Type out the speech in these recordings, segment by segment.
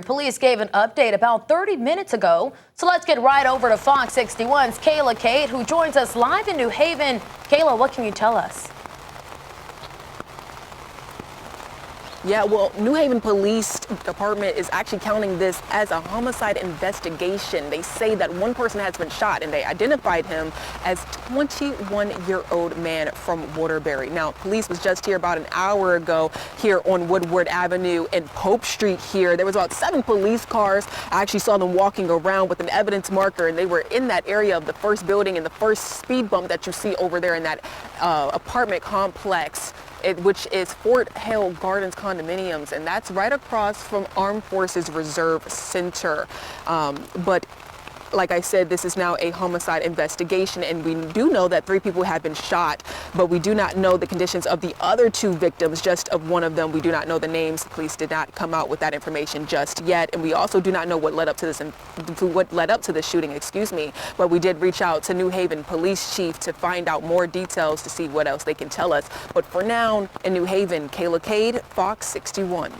Police gave an update about 30 minutes ago. So let's get right over to Fox 61's Kayla Kate, who joins us live in New Haven. Kayla, what can you tell us? Yeah, well, New Haven Police Department is actually counting this as a homicide investigation. They say that one person has been shot, and they identified him as 21-year-old man from Waterbury. Now, police was just here about an hour ago here on Woodward Avenue and Pope Street here. There was about 7 police cars. I actually saw them walking around with an evidence marker, and they were in that area of the first building and the first speed bump that you see over there in that apartment complex, which is Fort Hale Gardens condominiums, and that's right across from Armed Forces Reserve Center. But like I said, this is now a homicide investigation, and we do know that 3 people have been shot, but we do not know the conditions of the other 2 victims, just of one of them. We do not know the names. The police did not come out with that information just yet, and we also do not know what led up to this shooting, excuse me. But we did reach out to New Haven Police Chief to find out more details to see what else they can tell us. But for now, in New Haven, Kayla Cade, Fox 61.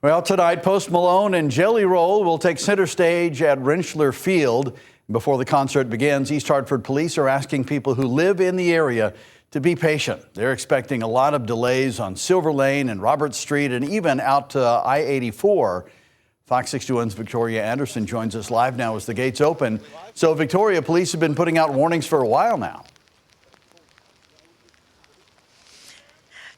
Well, tonight, Post Malone and Jelly Roll will take center stage at Rentschler Field. Before the concert begins, East Hartford police are asking people who live in the area to be patient. They're expecting a lot of delays on Silver Lane and Robert Street and even out to I-84. Fox 61's Victoria Anderson joins us live now as the gates open. So, Victoria, police have been putting out warnings for a while now.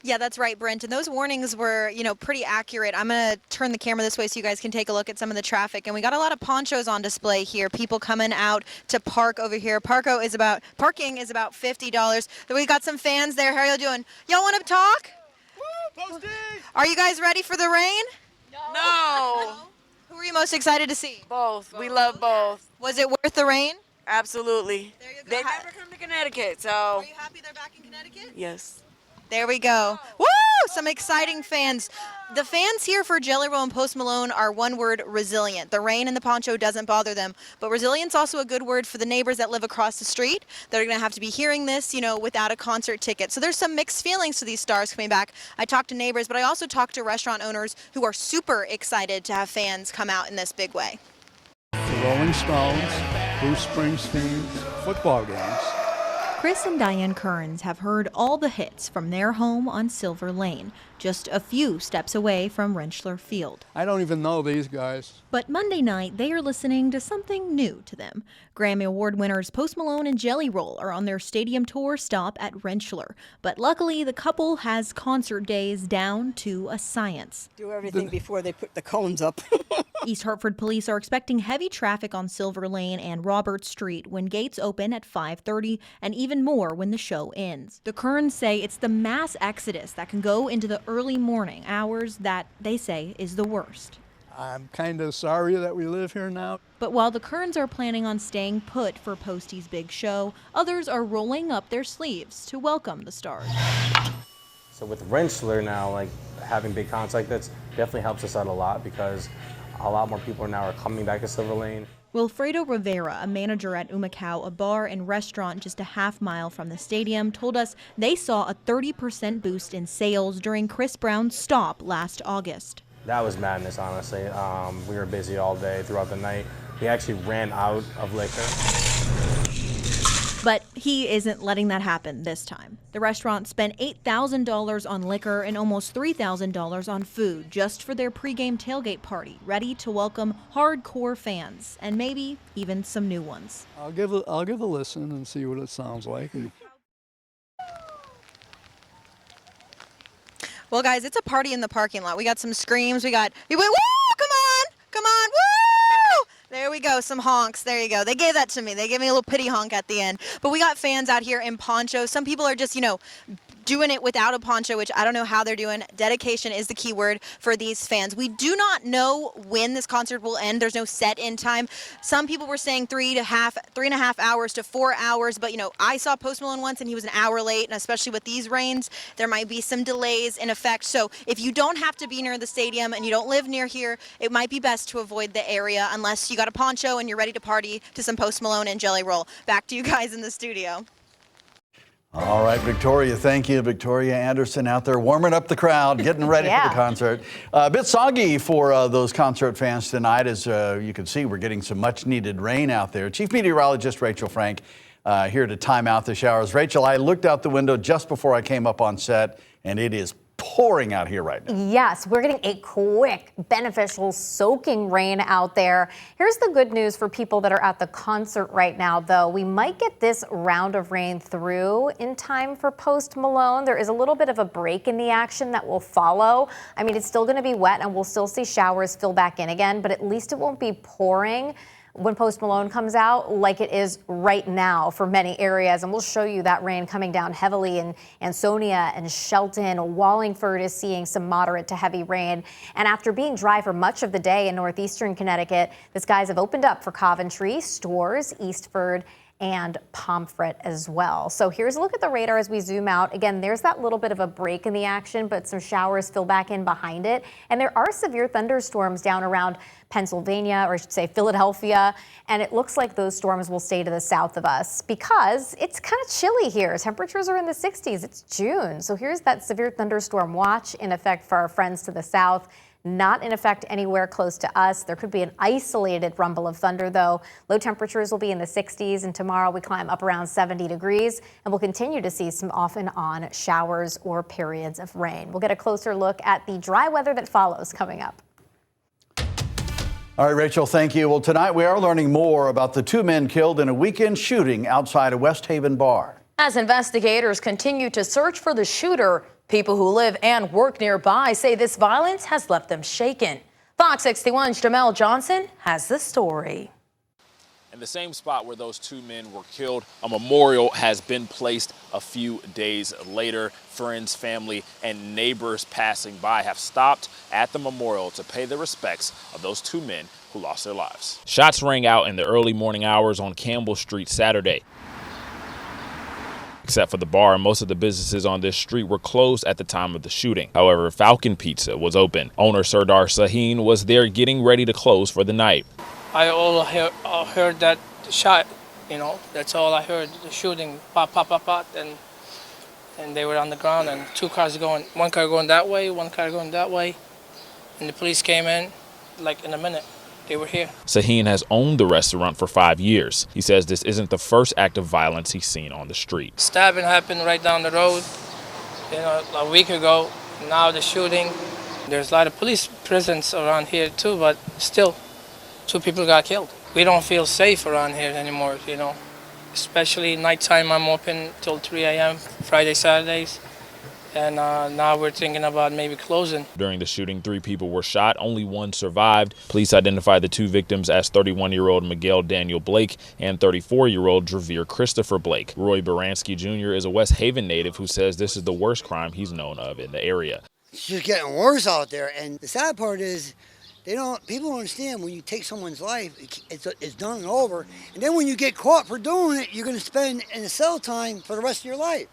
Yeah, that's right, Brent. And those warnings were, pretty accurate. I'm going to turn the camera this way so you guys can take a look at some of the traffic. And we got a lot of ponchos on display here. People coming out to park over here. Parking is about $50. We got some fans there. How are y'all doing? Y'all want to talk? Woo, posting! Are you guys ready for the rain? No. Who are you most excited to see? Both. We love both. Was it worth the rain? Absolutely. There you go. They never come to Connecticut, so. Are you happy they're back in Connecticut? Yes. There we go. Woo! Some exciting fans. The fans here for Jelly Roll and Post Malone are one word: resilient. The rain and the poncho doesn't bother them, but resilient's also a good word for the neighbors that live across the street. They're going to have to be hearing this, without a concert ticket. So there's some mixed feelings to these stars coming back. I talked to neighbors, but I also talked to restaurant owners who are super excited to have fans come out in this big way. The Rolling Stones, Bruce Springsteen's football games. Chris and Diane Kearns have heard all the hits from their home on Silver Lane, just a few steps away from Rentschler Field. I don't even know these guys. But Monday night, they are listening to something new to them. Grammy Award winners Post Malone and Jelly Roll are on their stadium tour stop at Rentschler. But luckily, the couple has concert days down to a science. Do everything before they put the cones up. East Hartford police are expecting heavy traffic on Silver Lane and Robert Street when gates open at 5:30 and even more when the show ends. The Kearns say it's the mass exodus that can go into the early morning hours that they say is the worst. I'm kind of sorry that we live here now. But while the Kearns are planning on staying put for Posty's big show, others are rolling up their sleeves to welcome the stars. So with Rentschler now, having big concerts like this definitely helps us out a lot because a lot more people now are coming back to Silver Lane. Wilfredo Rivera, a manager at Umacao, a bar and restaurant just a half-mile from the stadium, told us they saw a 30% boost in sales during Chris Brown's stop last August. That was madness, honestly. We were busy all day throughout the night. We actually ran out of liquor. But he isn't letting that happen this time. The restaurant spent $8,000 on liquor and almost $3,000 on food just for their pregame tailgate party, ready to welcome hardcore fans and maybe even some new ones. I'll give a listen and see what it sounds like. Well, guys, it's a party in the parking lot. We got some screams. We went, woo! Come on, woo! There we go, some honks. There you go. They gave that to me. They gave me a little pity honk at the end. But we got fans out here in ponchos. Some people are just, doing it without a poncho, which I don't know how they're doing. Dedication is the key word for these fans. We do not know when this concert will end. There's no set in time. Some people were saying 3.5 hours to 4 hours, but I saw Post Malone once and he was an hour late, and especially with these rains, there might be some delays in effect. So if you don't have to be near the stadium and you don't live near here, it might be best to avoid the area unless you got a poncho and you're ready to party to some Post Malone and Jelly Roll. Back to you guys in the studio. All right, Victoria, thank you. Victoria Anderson out there warming up the crowd, getting ready for the concert. A bit soggy for those concert fans tonight. As you can see, we're getting some much needed rain out there. Chief Meteorologist Rachel Frank here to time out the showers. Rachel, I looked out the window just before I came up on set, and it is pouring out here right now. Yes, we're getting a quick, beneficial, soaking rain out there. Here's the good news for people that are at the concert right now, though. We might get this round of rain through in time for Post Malone. There is a little bit of a break in the action that will follow. I mean, it's still going to be wet and we'll still see showers fill back in again, but at least it won't be pouring when Post Malone comes out like it is right now for many areas. And we'll show you that rain coming down heavily in Ansonia and Shelton. Wallingford is seeing some moderate to heavy rain. And after being dry for much of the day in northeastern Connecticut, the skies have opened up for Coventry, Storrs, Eastford, and Pomfret as well. So here's a look at the radar as we zoom out. Again, there's that little bit of a break in the action, but some showers fill back in behind it. And there are severe thunderstorms down around Pennsylvania, or I should say Philadelphia. And it looks like those storms will stay to the south of us because it's kind of chilly here. Temperatures are in the 60s. It's June. So here's that severe thunderstorm watch in effect for our friends to the south. Not in effect anywhere close to us. There could be an isolated rumble of thunder, though. Low temperatures will be in the 60s, and tomorrow we climb up around 70 degrees, and we'll continue to see some off and on showers or periods of rain. We'll get a closer look at the dry weather that follows coming up. All right, Rachel, thank you. Well, tonight we are learning more about the two men killed in a weekend shooting outside a West Haven bar. As investigators continue to search for the shooter, people who live and work nearby say this violence has left them shaken. Fox 61's Jamel Johnson has the story. In the same spot where those two men were killed, a memorial has been placed a few days later. Friends, family, and neighbors passing by have stopped at the memorial to pay the respects of those two men who lost their lives. Shots rang out in the early morning hours on Campbell Street Saturday. Except for the bar, most of the businesses on this street were closed at the time of the shooting. However, Falcon Pizza was open. Owner Sardar Sahin was there getting ready to close for the night. I all heard that shot, you know, that's all I heard, the shooting, pop, pop, pop, pop, and they were on the ground and two cars going, one car going that way, one car going that way, and the police came in, like in a minute. They were here. Sahin has owned the restaurant for 5 years. He says this isn't the first act of violence he's seen on the street. Stabbing happened right down the road, you know, a week ago. Now the shooting. There's a lot of police presence around here too, but still, two people got killed. We don't feel safe around here anymore, you know. Especially nighttime, I'm open till 3 a.m., Friday, Saturdays. And now we're thinking about maybe closing. During the shooting, 3 people were shot. Only one survived. Police identified the two victims as 31-year-old Miguel Daniel Blake and 34-year-old Dravere Christopher Blake. Roy Baranski Jr. is a West Haven native who says this is the worst crime he's known of in the area. It's just getting worse out there. And the sad part is people don't understand when you take someone's life, it's done and over. And then when you get caught for doing it, you're going to spend in the cell time for the rest of your life.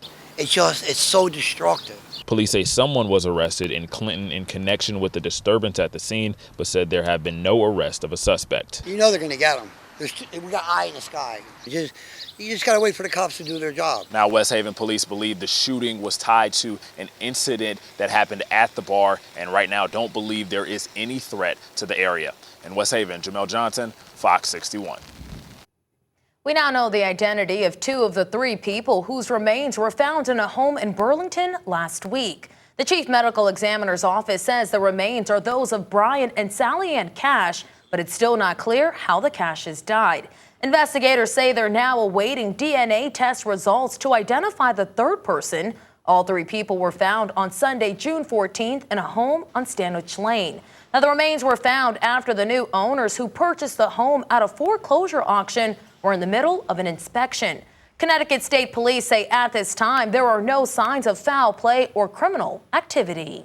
It's so destructive. Police say someone was arrested in Clinton in connection with the disturbance at the scene, but said there have been no arrest of a suspect. You know they're going to get them. We got eye in the sky. You just got to wait for the cops to do their job. Now, West Haven police believe the shooting was tied to an incident that happened at the bar, and right now don't believe there is any threat to the area. In West Haven, Jamel Johnson, Fox 61. We now know the identity of 2 of the 3 people whose remains were found in a home in Burlington last week. The chief medical examiner's office says the remains are those of Brian and Sally Ann Cash, but it's still not clear how the Cashes died. Investigators say they're now awaiting DNA test results to identify the third person. All 3 people were found on Sunday, June 14th in a home on Stanwich Lane. Now, the remains were found after the new owners who purchased the home at a foreclosure auction were in the middle of an inspection. Connecticut State Police say at this time there are no signs of foul play or criminal activity.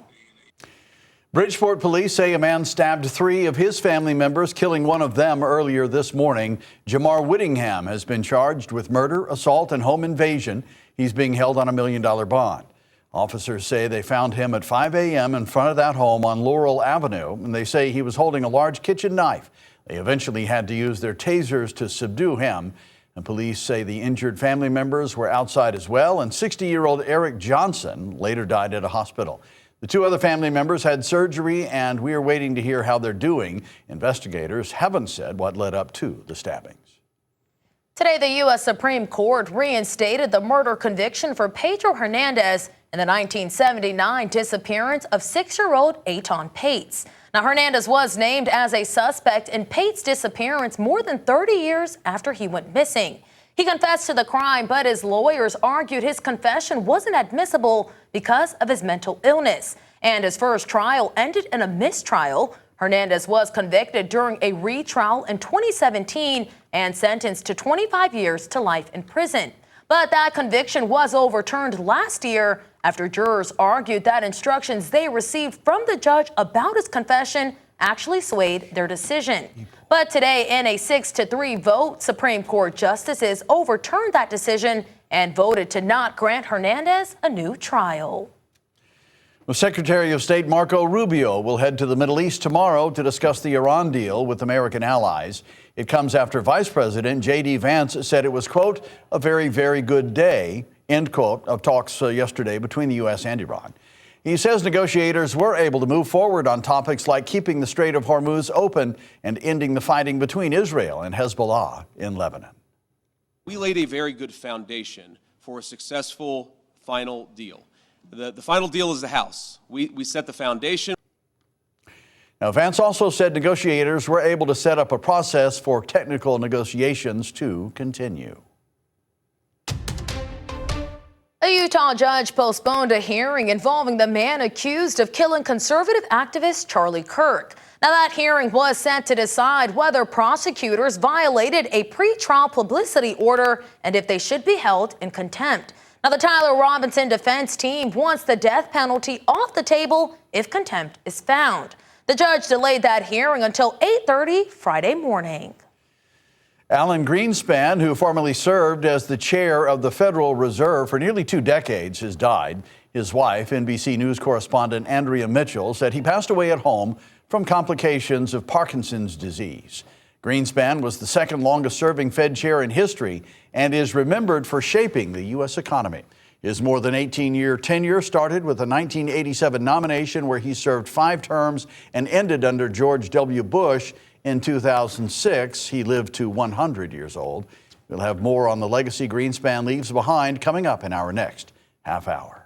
Bridgeport police say a man stabbed 3 of his family members, killing one of them earlier this morning. Jamar Whittingham has been charged with murder, assault, and home invasion. He's being held on $1 million bond. Officers say they found him at 5 a.m. in front of that home on Laurel Avenue, and they say he was holding a large kitchen knife. They eventually had to use their tasers to subdue him. And police say the injured family members were outside as well, and 60-year-old Eric Johnson later died at a hospital. The two other family members had surgery, and we are waiting to hear how they're doing. Investigators haven't said what led up to the stabbings. Today, the U.S. Supreme Court reinstated the murder conviction for Pedro Hernandez in the 1979 disappearance of 6-year-old Aton Pates. Now, Hernandez was named as a suspect in Pates' disappearance more than 30 years after he went missing. He confessed to the crime, but his lawyers argued his confession wasn't admissible because of his mental illness. And his first trial ended in a mistrial. Hernandez was convicted during a retrial in 2017 and sentenced to 25 years to life in prison. But that conviction was overturned last year after jurors argued that instructions they received from the judge about his confession actually swayed their decision. But today, in a 6-3 vote, Supreme Court justices overturned that decision and voted to not grant Hernandez a new trial. Well, Secretary of State Marco Rubio will head to the Middle East tomorrow to discuss the Iran deal with American allies. It comes after Vice President J.D. Vance said it was, quote, a very, very good day, end quote, of talks yesterday between the U.S. and Iran. He says negotiators were able to move forward on topics like keeping the Strait of Hormuz open and ending the fighting between Israel and Hezbollah in Lebanon. We laid a very good foundation for a successful final deal. The final deal is the House. We set the foundation. Now, Vance also said negotiators were able to set up a process for technical negotiations to continue. A Utah judge postponed a hearing involving the man accused of killing conservative activist Charlie Kirk. Now, that hearing was set to decide whether prosecutors violated a pretrial publicity order and if they should be held in contempt. Now, the Tyler Robinson defense team wants the death penalty off the table if contempt is found. The judge delayed that hearing until 8:30 Friday morning. Alan Greenspan, who formerly served as the chair of the Federal Reserve for nearly 2 decades, has died. His wife, NBC News correspondent Andrea Mitchell, said he passed away at home from complications of Parkinson's disease. Greenspan was the second longest serving Fed chair in history and is remembered for shaping the U.S. economy. His more than 18-year tenure started with a 1987 nomination where he served 5 terms and ended under George W. Bush in 2006. He lived to 100 years old. We'll have more on the legacy Greenspan leaves behind coming up in our next half hour.